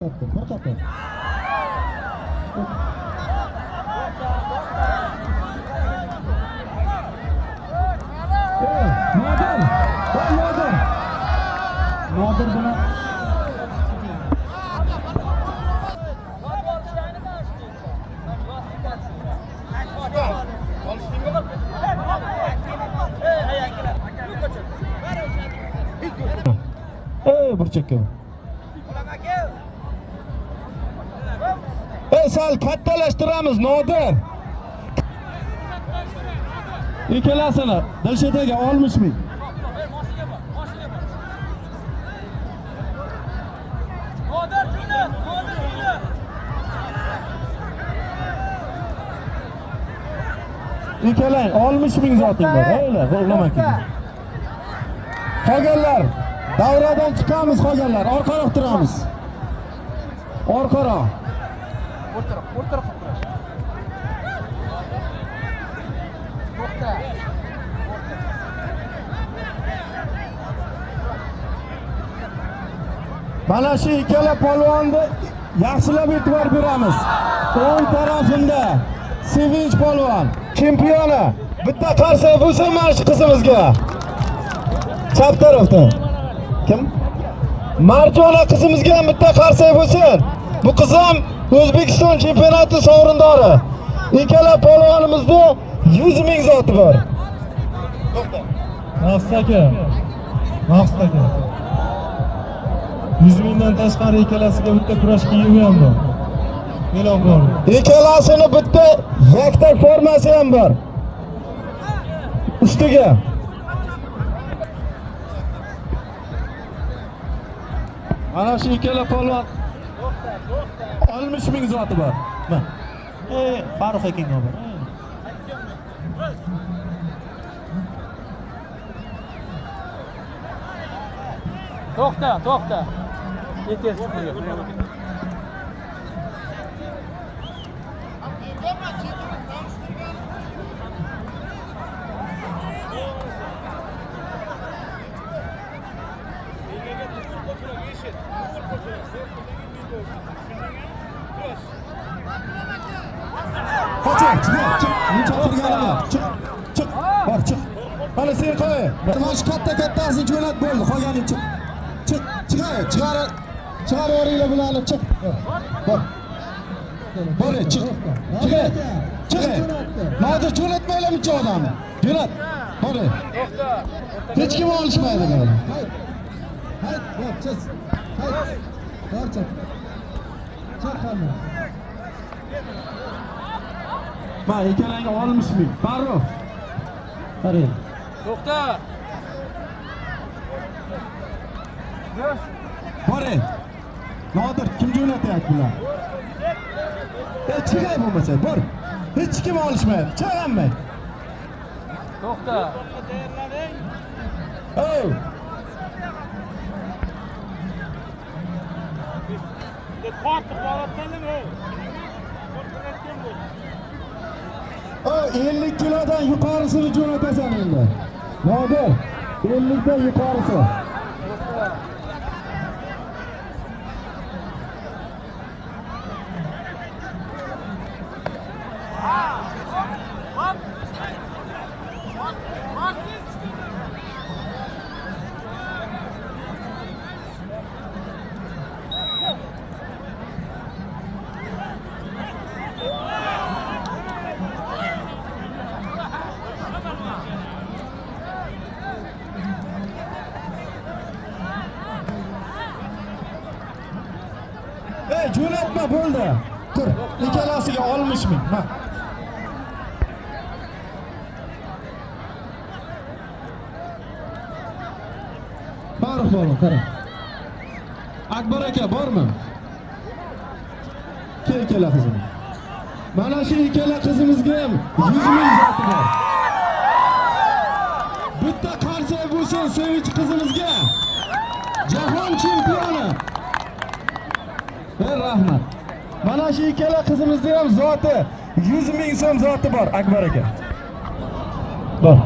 Nodir buni burchakka. Sal kattalashtiramiz Nodir. Ikkalasini Dilshadaga olmishmi? İkkalang 60.000 zoting bor. Hayla, qo'g'lamak. Qolganlar davradan chiqamiz, qolganlar orqaroq turamiz. Orqaroq. O'rtaroq turash. To'xta. Mana shu ikkala polvonni yaxshilab e'tibor beramiz. O'ng tarafida Sevinch polvon chempioni. Bitta qarsa bo'lsa mana shu qizimizga. Chap tarafdan. Kim? Marjona qizimizga ham bitta qarsak bo'lsin. Bu qizim O'zbekiston chempionati sovrindori. Ikkala polvonimizda 100.000 zoti bor. To'xta. Maqsad aka. 100.000 dan tashqari ikkalasiga bitta kurash kiyimi ham bor. E'lon bor. Ikkalasini bitta yaktak formasi ham bor. Ustiga ana shu ikkala polvon 60.000 zoti bor. Farruh akangga bor. To'xta. Yeter. Çık. Bana sen koy. Mana shu katta-kattasini jo'nat bo'ldi. Qolganing chiq. Chiqar o'ringlar bularni chiq. Bor, chiq. Nodir jo'natmaylar buncha odamni. Jo'nat. Bor. Hech kim olishmaydi bularni. Hayt, chiq. Bor, chiq. Chiqma. Bak ikkalanga 60.000. Farruh. Hadi. To'xta. Bore. Nodir kim jo'natyapti bular? Chiqay bo'lmasa, bor. Hech kim olishmaydi. Chaqanmay. To'xta. Oh. O 50 kilodan yuqorisini jo'natasan endi. Nodir, 50 dan yuqorisi. Jo'natma bo'ldi. Tur, ikkalasiga 60.000. Ha. Farruh bo'ldi, qara. Akbar aka bormi? Ikkala qizim. Mana shu ikkala qizimizga ham 100.000 zoti bor. Bitta qarsak bo'lsin Sevinch qizimizga. Jahon chempioni. Rahmat. Mana shu ikkala qizimizda ham zoti 100.000 so'm zoti bor Akbar aka. Bor.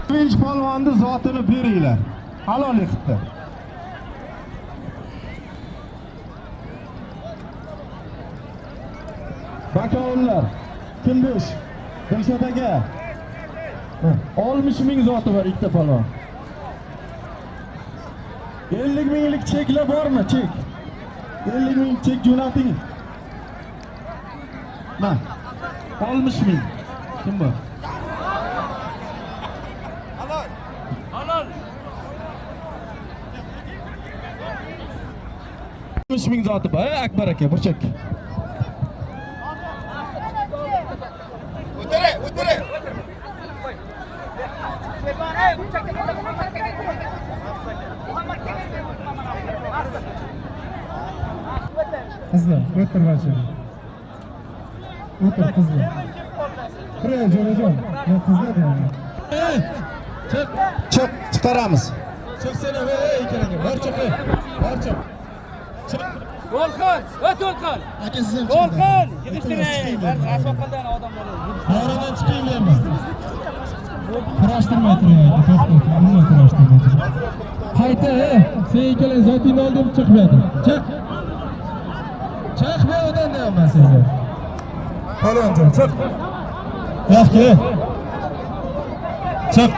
Sevinch polvonni zotini beringlar. Halol qilibdi. Bakovullar. Kundush. Dilshod aka. 60 ming zoti bor ikkita polvon. 50 minglik cheklar bormi? Chek. 50 ming chek jo'nating. Mana 60 ming. Kim bor? Halol. 60 ming zoti bor, Akbar aka, burchak. O'tir. Qizlar, o'tir bashir. O'tir qizlar. Quray jo'rajon. Men qizlar deyman. Chiq, chiqaramiz. Chiqsana, ikkalanga. Barcha. Chiq. Volkan, Volkan. Aka siz ham Volkan, yig'ishtiring. Rasvo qilgan odamlar. Oradan chiqinglarmi? Kurashtirmay turing, umuman kurashtirmay turing. Qayta, sen ikkalang zotingni oldim chiqmaydi. Chiq. Chiq bu yerdan deyapman senga. Palonjon, chiq. Yo'q-ku. Chiq.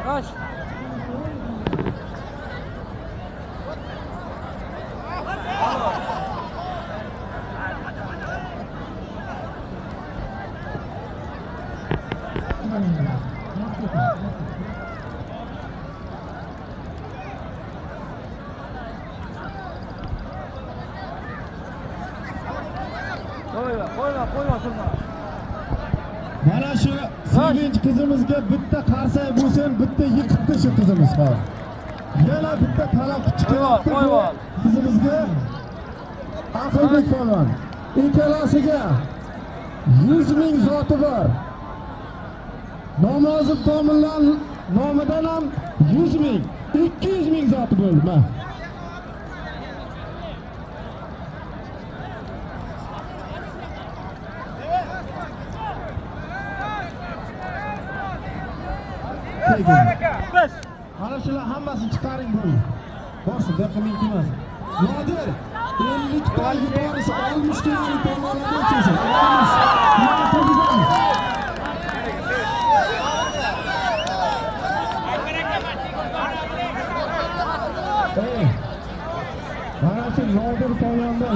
Rush. Qo'yma turma. Mana shu sevinch qizimizga bitta qarsak bo'lsin, bitta yiqitdi shu qizimiz hozir. Yana bitta talaffuch Qo'yma. qizimizga Aqlbek polvon. Ikkalasiga 100 ming zoti bor. Namozov Komillar nomidan ham 100 ming, 200 ming zoti bo'ldi. Mana shular hammasini chiqaring bu. Borsin, daqiqa men emas. Nodir, 50 ta yuqorisi 60 kg tomonlarga o'tsin. 60. Mana shu Nodir tomonidan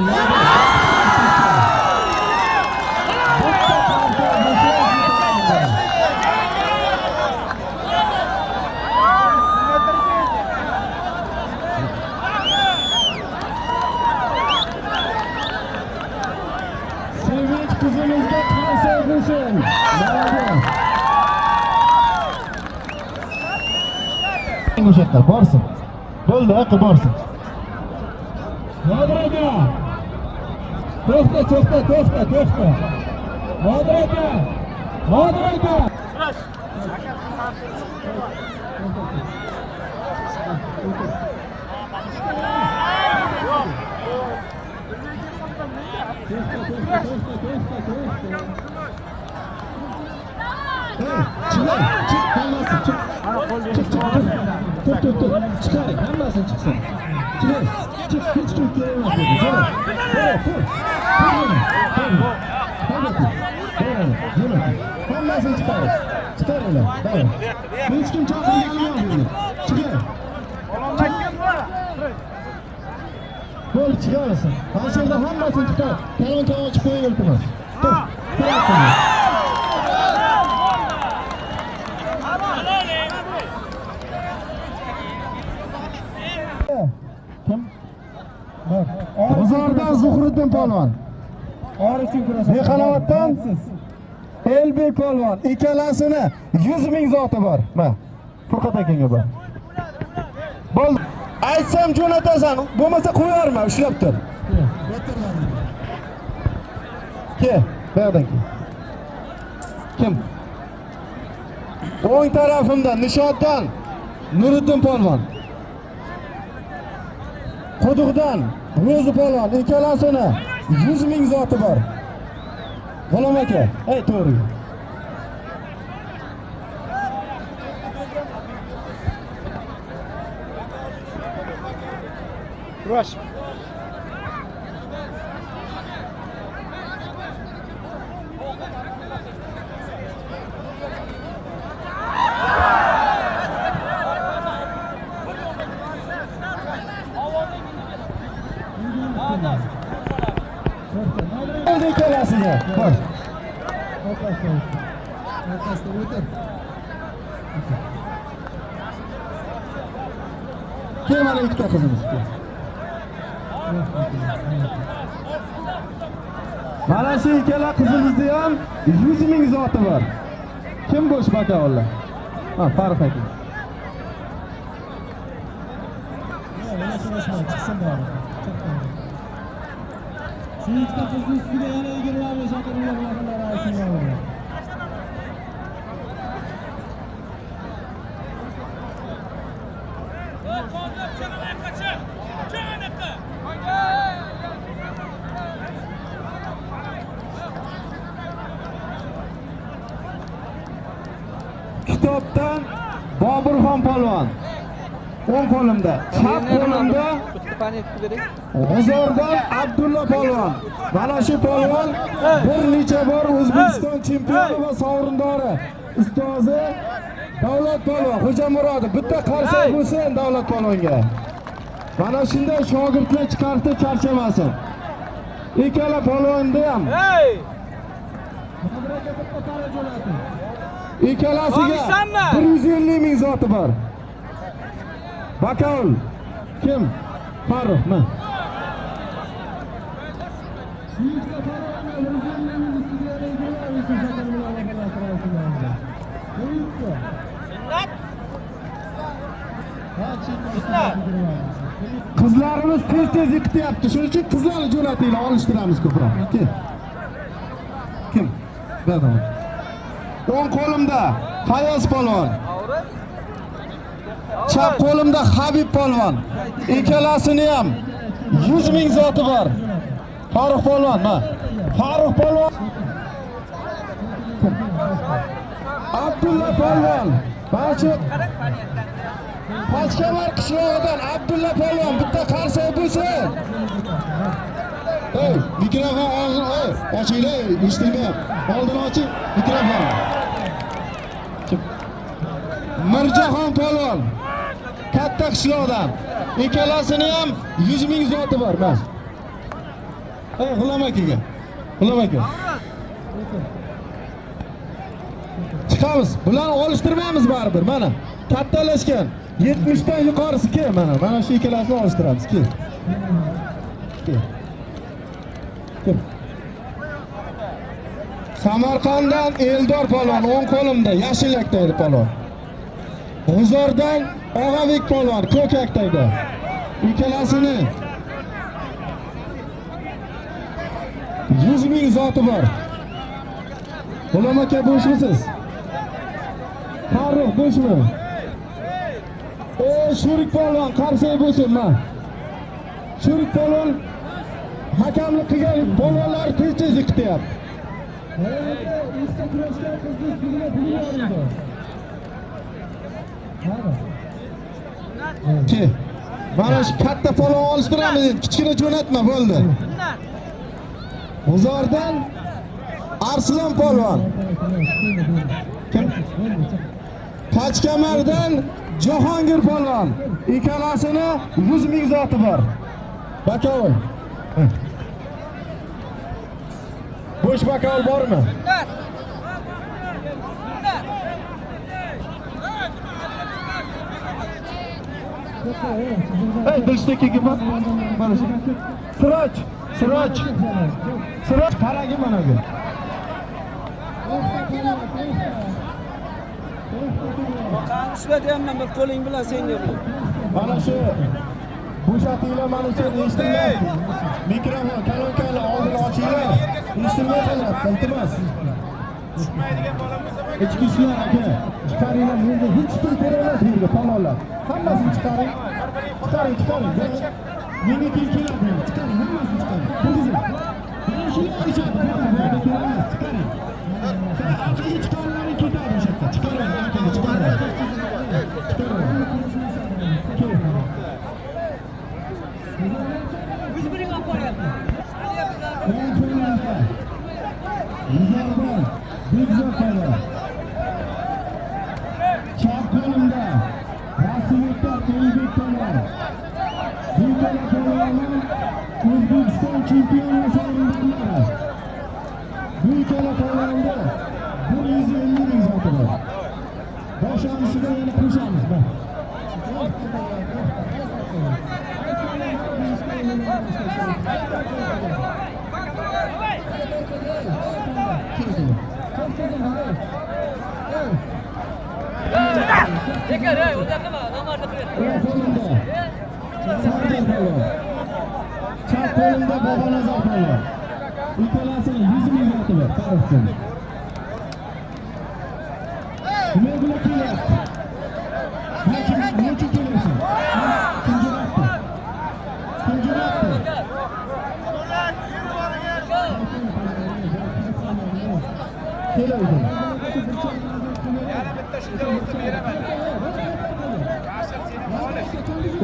qizimizga qarsak bo'lsin. O'sha borsin. Bo'ldi, aql borsin. Nodir aka. To'xta. Nodir aka. Chiqaring, hammasini chiqsin. Chiq, hech kim hammasini chiqaringlar. Hech kim chaqirgani yo'q. Chiqaring. Bo'l, chiqarasan. Ana shu yerda hammasini chiqar. Talon ochib qo'yib iltimos. Kim? Bozordan Zuhriddin polvon. Orifchi kurash. Mexanovatdan Elbek polvon. Ikkalasini 100 ming zoti bor. Mana Furqat akaga bor. Bo'ldi. Aytsam jo'natasan, bo'lmasa qo'yarman, ushlab tur. Ke, buyoqdan ke. Kim? O'ng tarafimda Nishoddan Nuriddin polvon. Quduqdan Ro'zi polvon, ikkalasini 100 ming zoti bor. G'ulom aka, to'g'ri. Kurash. Ikkalasiga. Bor. Kim mana ikkita qizimiz? Mana shu ikkala qizimizda ham 100 ming zoti bor. Kim bo'sh bakaollar? Ha, Farruh aka. Shu ikkita qizni ustiga yana 25 akademiya bilan rasmlandi. Kitobdan Boburxon polvon. O'ng qo'limda, chap qo'limda G'uzordan Abdulla polvon. Mana shu polvon bir necha bor O'zbekiston chempioni va sovrindori. Ustozi Davlat polvon Xo'jamurodov. Bitta qarsak bo'lsin Davlat polvonga. Mana shunday shogirdlar chiqarsa charchamasin. Ikkala polvonda ham. Ikkalasiga 150 ming zoti bor. Bakaul. Kim? Farruh, men. Qizlarimiz tez yiqityapti. Shuning uchun qizlarni jo'natinglar, olishtiramiz ko'proq. Kim? Berdim. O'ng qo'limda Fayoz polvon. Chap qo'limda Habib polvon. Ikkalasini ham 100 ming zoti bor. Farruh polvon, ma. Farruh polvon. Abdulla polvon. Barcha Pachkamar qishlog'idan Abdulla polvon bitta qarsak bo'lsin. Mikrofon ochinglar, eshitmayapti. Oldini oching, mikrofon. Mirjahon polvon. Katta qishloqdan. Ikkalasini ham 100 ming zoti bor, bas. G'ulom akaga. G'ulom aka. Chiqamiz. Bularni olishtirmaymiz baribir, mana. Kattalashgan. 70 dan yuqorisi kim mana? Mana shu ikkalasini olishtiramiz, kim? Kim? Samarqanddan Eldor polvon, o'ng qo'limda, Yashilakdagi polvon. G'uzordan Og'abek polvon, Ko'kakdagi. Ikkalasini 100 ming zoti bor. G'ulom aka bo'shmisiz? Farruh bo'shmi? Shurik polvon qarsak bo'lsin, ma. Shurik polvon hakamlik qilgan polvonlar tez yiqityapti. Ki, mana shu katta polvon olishtiramiz, kichkina jo'natma bo'ldi. G'uzordan Arslon polvon. Kim? Pachkamardan Jahongir polvon. Ikkalasini 100 ming zoti bor. Bakovul. Bo'sh bakovul bormi? Dilshdagi bor. Mana shu. Siroj qaragi mana bu. Ishlatayapman bir qo'ling bilan senga bu. Mana shu bo'shatinglar, mana shu eshitinglar. Mikrofon, kalonkani oldini ochinglar. Eshitmayapti, iltimos. Ichki ishlar aka. Chiqaringlar, endi hech kim kerakmas yerga palonlar. Hammasini chiqaring. Chiqaring. Menga keladi. Chiqaring, hammasini chiqaring. Buzing. Mana shular ichadi. Chiqaring. Orqaga chiqarlaring ketadi o'sha yerda. Chiqaring, akaga chiqaring. Biz biring olib boryapmiz. Nizardan Bekzodxonov. Chap qo'limda Rasulbek To'ybek tomon. Bu tomondan O'zbekiston chempioni sovrindorlari. Bu tomonda 150 ming zoti bor. Boshlanishiga yana qo'shamiz. Chap qo'limda Bobonazar polvon. Ikkalasini 100 ming zoti bor. Tarixchi. Nima bilan kelyapti? Nechun kelyapsan? Kim jo'natdi? Kelaydi. Yana bitta shunday o'tib beraman. Yashir seni olish.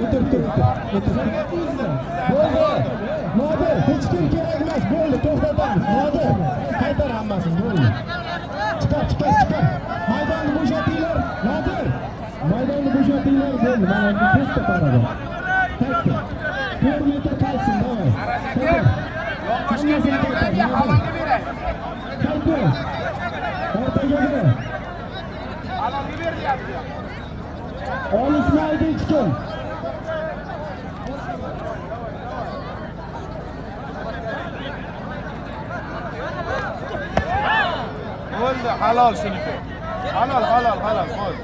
O'tir. Bo'ldi. Nodir, hech kim kerak emas. Bo'ldi, to'xtatamiz. Nodir, qaytar hammasini. Bo'ldi. Chiqar. Maydonni bo'shatinglar. Nodir. Maydonni bo'shatinglar. Bo'ldi. Mana bu testa qaradi. Qaytdi. 4 metr qaytsin, davay. Arasaka, yonboshga beradigan havolga beray. Qaytdi. Ortaga ber. Havolga ber deyapti. Olishmaydi hech kim. Bo'ldi, halol shuniki. Halol, bo'ldi.